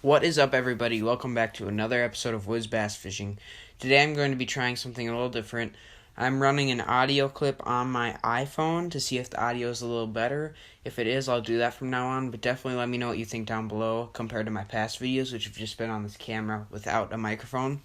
What is up, everybody? Welcome back to another episode of Wiz Bass Fishing. Today I'm going to be trying something a little different. I'm running an audio clip on my iPhone to see if the audio is a little better. If it is, I'll do that from now on, but definitely let me know what you think down below compared to my past videos, which have just been on this camera without a microphone.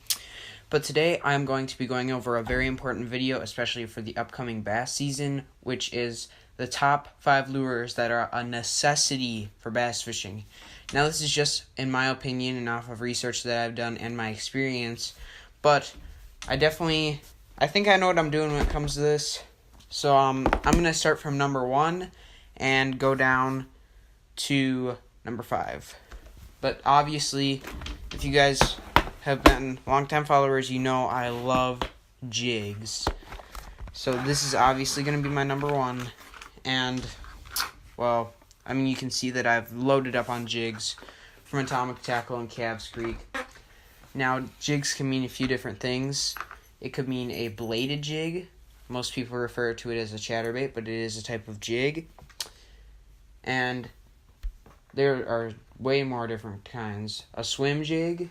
But today I'm going to be going over a very important video, especially for the upcoming bass season, which is the top 5 lures that are a necessity for bass fishing. Now, this is just in my opinion and off of research that I've done and my experience, but I think I know what I'm doing when it comes to this. So I'm going to start from number 1 and go down to number 5. But obviously, if you guys have been longtime followers, you know I love jigs. So this is obviously going to be my number 1. And, well, you can see that I've loaded up on jigs from Atomic Tackle and Calves Creek. Now, jigs can mean a few different things. It could mean a bladed jig. Most people refer to it as a chatterbait, but it is a type of jig. And there are way more different kinds. A swim jig.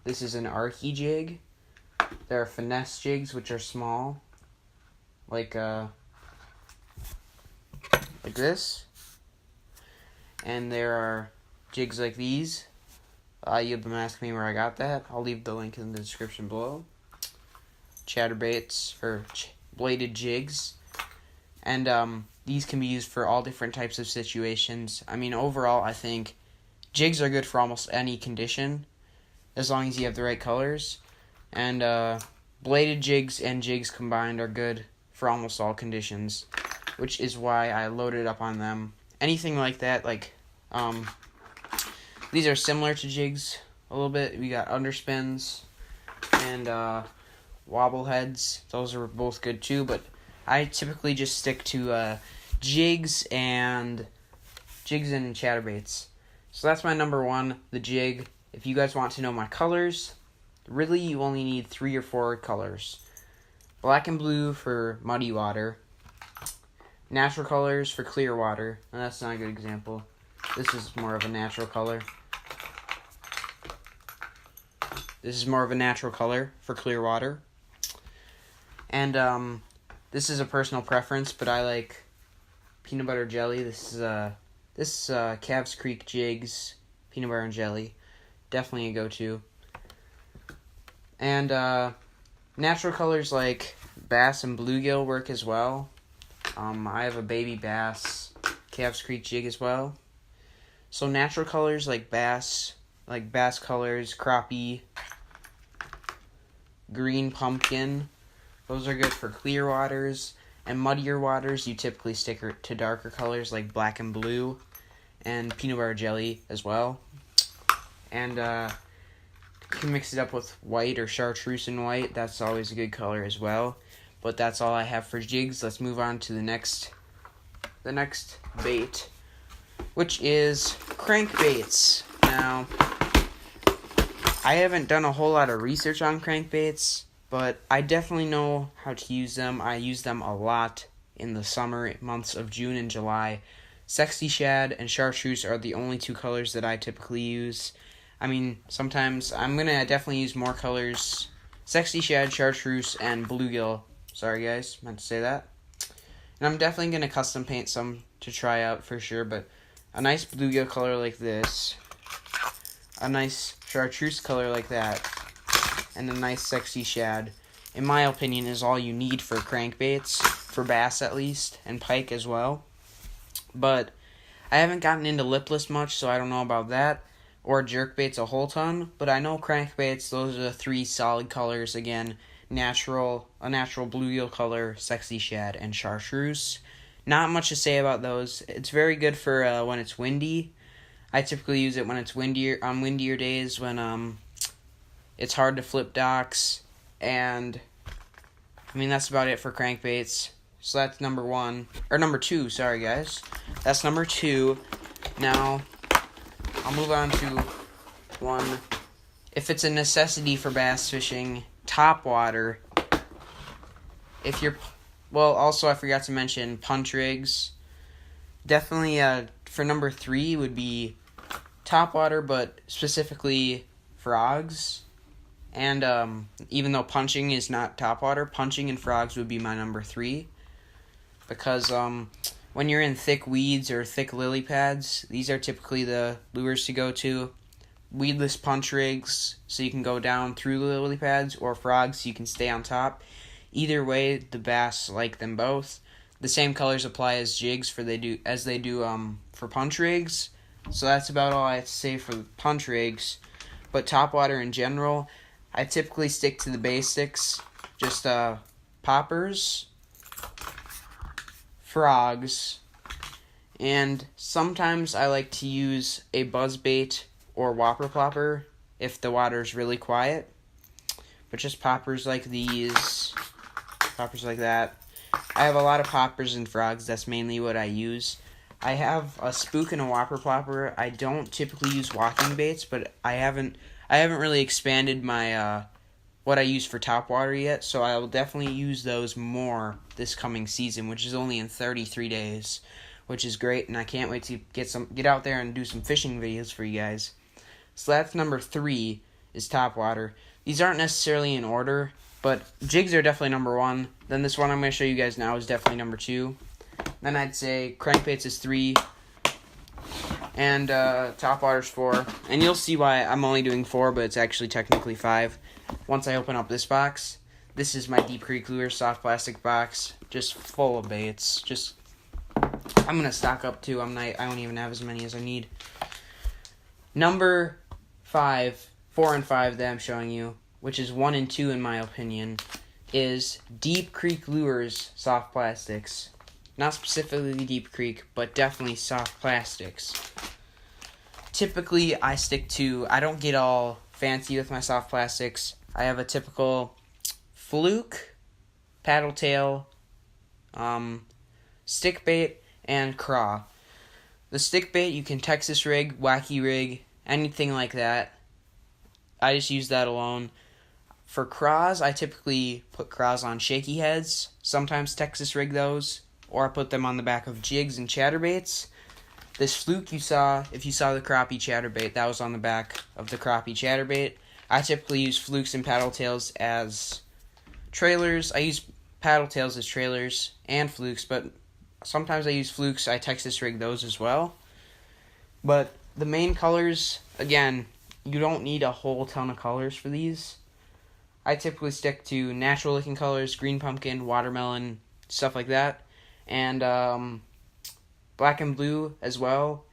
This is an archy jig. There are finesse jigs, which are small, like this. And there are jigs like these. You've been asking me where I got that. I'll leave the link in the description below. Chatterbaits, or bladed jigs. And these can be used for all different types of situations. Overall, I think jigs are good for almost any condition, as long as you have the right colors. And bladed jigs and jigs combined are good for almost all conditions, which is why I loaded up on them. Anything like that, these are similar to jigs a little bit. We got underspins and wobble heads. Those are both good too, but I typically just stick to jigs and chatterbaits. So that's my number 1, the jig. If you guys want to know my colors, really you only need 3 or 4 colors. Black and blue for muddy water. Natural colors for clear water. And that's not a good example. This is more of a natural color. This is more of a natural color for clear water. And this is a personal preference, but I like peanut butter jelly. This is Calves Creek Jigs peanut butter and jelly. Definitely a go-to. And natural colors like bass and bluegill work as well. I have a baby bass Calves Creek jig as well. So natural colors like bass colors, crappie, green pumpkin, those are good for clear waters. And muddier waters, you typically stick to darker colors like black and blue, and peanut butter jelly as well. And you can mix it up with white or chartreuse and white. That's always a good color as well. But that's all I have for jigs. Let's move on to the next bait, which is crankbaits. Now, I haven't done a whole lot of research on crankbaits, but I definitely know how to use them. I use them a lot in the summer months of June and July. Sexy shad and chartreuse are the only 2 colors that I typically use. Sometimes I'm going to definitely use more colors. Sexy shad, chartreuse, and bluegill. Sorry guys, meant to say that. And I'm definitely going to custom paint some to try out for sure, but a nice bluegill color like this, a nice chartreuse color like that, and a nice sexy shad, in my opinion, is all you need for crankbaits, for bass at least, and pike as well. But I haven't gotten into lipless much, so I don't know about that, or jerkbaits a whole ton, but I know crankbaits, those are the 3 solid colors again. A natural bluegill color, sexy shad, and chartreuse. Not much to say about those. It's very good for when it's windy. I typically use it when it's windier, on windier days when it's hard to flip docks. And that's about it for crankbaits. So that's number 2, sorry guys. That's number 2. Now I'll move on to 1. If it's a necessity for bass fishing, topwater. Also I forgot to mention punch rigs. Definitely for number 3 would be topwater, but specifically frogs. And even though punching is not topwater, punching and frogs would be my number 3. Because when you're in thick weeds or thick lily pads, these are typically the lures to go to. Weedless punch rigs, so you can go down through the lily pads, or frogs, so you can stay on top. Either way, the bass like them both. The same colors apply as jigs for they do for punch rigs. So that's about all I have to say for punch rigs. But topwater in general, I typically stick to the basics. Just poppers, frogs, and sometimes I like to use a buzzbait or whopper plopper if the water's really quiet. But just poppers like these, poppers like that. I have a lot of poppers and frogs. That's mainly what I use. I have a spook and a whopper plopper. I don't typically use walking baits, but I haven't really expanded my what I use for topwater yet, so I will definitely use those more this coming season, which is only in 33 days, which is great, and I can't wait to get out there and do some fishing videos for you guys. So that's number 3 is topwater. These aren't necessarily in order, but jigs are definitely number 1. Then this one I'm going to show you guys now is definitely number 2. Then I'd say crankbaits is 3, and topwater's 4. And you'll see why I'm only doing 4, but it's actually technically 5. Once I open up this box, this is my Deep Creek Lures soft plastic box, just full of baits. I'm going to stock up too. I don't even have as many as I need. Number 4 and 5 that I'm showing you, which is 1 and 2 in my opinion, is Deep Creek Lures soft plastics. Not specifically Deep Creek, but definitely soft plastics. Typically, I don't get all fancy with my soft plastics. I have a typical fluke, paddle tail, stick bait, and craw. The stick bait you can Texas rig, wacky rig, anything like that. I just use that alone. For craws, I typically put craws on shaky heads, sometimes Texas rig those, or I put them on the back of jigs and chatterbaits. This fluke if you saw the crappie chatterbait, that was on the back of the crappie chatterbait. I typically use flukes and paddle tails as trailers. I use paddle tails as trailers and flukes, but sometimes I use flukes. I Texas rig those as well. But the main colors, again, you don't need a whole ton of colors for these. I typically stick to natural looking colors, green pumpkin, watermelon, stuff like that. And black and blue as well.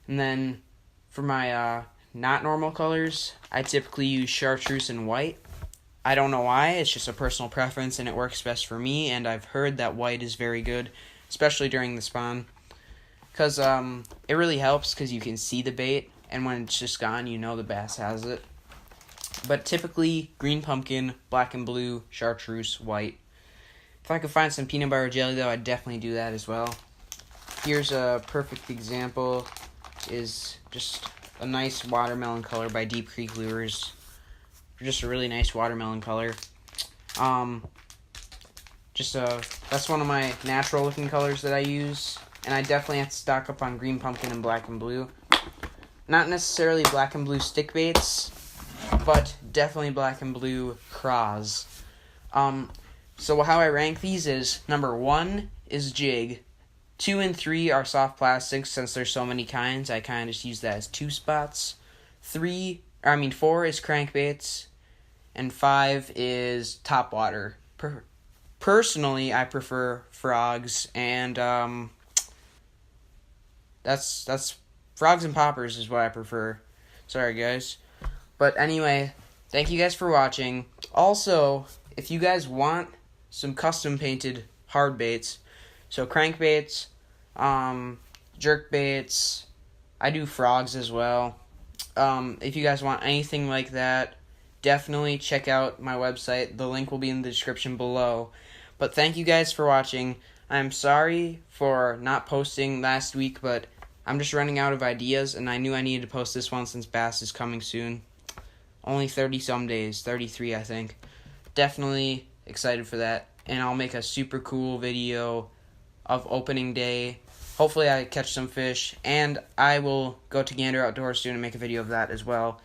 And then for my not normal colors, I typically use chartreuse and white. I don't know why, it's just a personal preference and it works best for me, and I've heard that white is very good, especially during the spawn. Because it really helps because you can see the bait, and when it's just gone, you know the bass has it. But typically, green pumpkin, black and blue, chartreuse, white. If I could find some peanut butter jelly, though, I'd definitely do that as well. Here's a perfect example, is just a nice watermelon color by Deep Creek Lures. Just a really nice watermelon color. That's one of my natural looking colors that I use. And I definitely have to stock up on green pumpkin and black and blue. Not necessarily black and blue stick baits, but definitely black and blue craws. So how I rank these is, number 1 is jig. 2 and 3 are soft plastics. Since there's so many kinds, I kind of just use that as 2 spots. 4 is crankbaits, and 5 is topwater. Personally, I prefer frogs, and that's frogs and poppers is what I prefer. Sorry, guys. But anyway, thank you guys for watching. Also, if you guys want some custom painted hard baits, so crankbaits, jerk baits, I do frogs as well. If you guys want anything like that, definitely check out my website. The link will be in the description below. But thank you guys for watching. I'm sorry for not posting last week, but I'm just running out of ideas, and I knew I needed to post this one since Bass is coming soon. Only 30-some days, 33 I think. Definitely excited for that, and I'll make a super cool video of opening day Hopefully I catch some fish, and I will go to Gander Outdoors soon and make a video of that as well.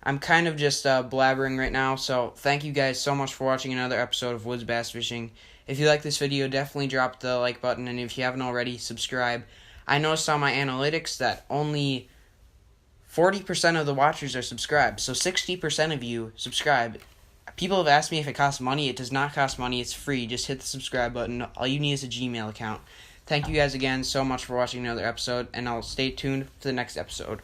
I'm kind of just blabbering right now, so thank you guys so much for watching another episode of Woods Bass Fishing. If you like this video, definitely drop the like button, and if you haven't already, subscribe. I noticed on my analytics that only 40% of the watchers are subscribed, so 60% of you subscribe. People have asked me if it costs money. It does not cost money. It's free. Just hit the subscribe button. All you need is a Gmail account. Thank you guys again so much for watching another episode, and I'll stay tuned for the next episode.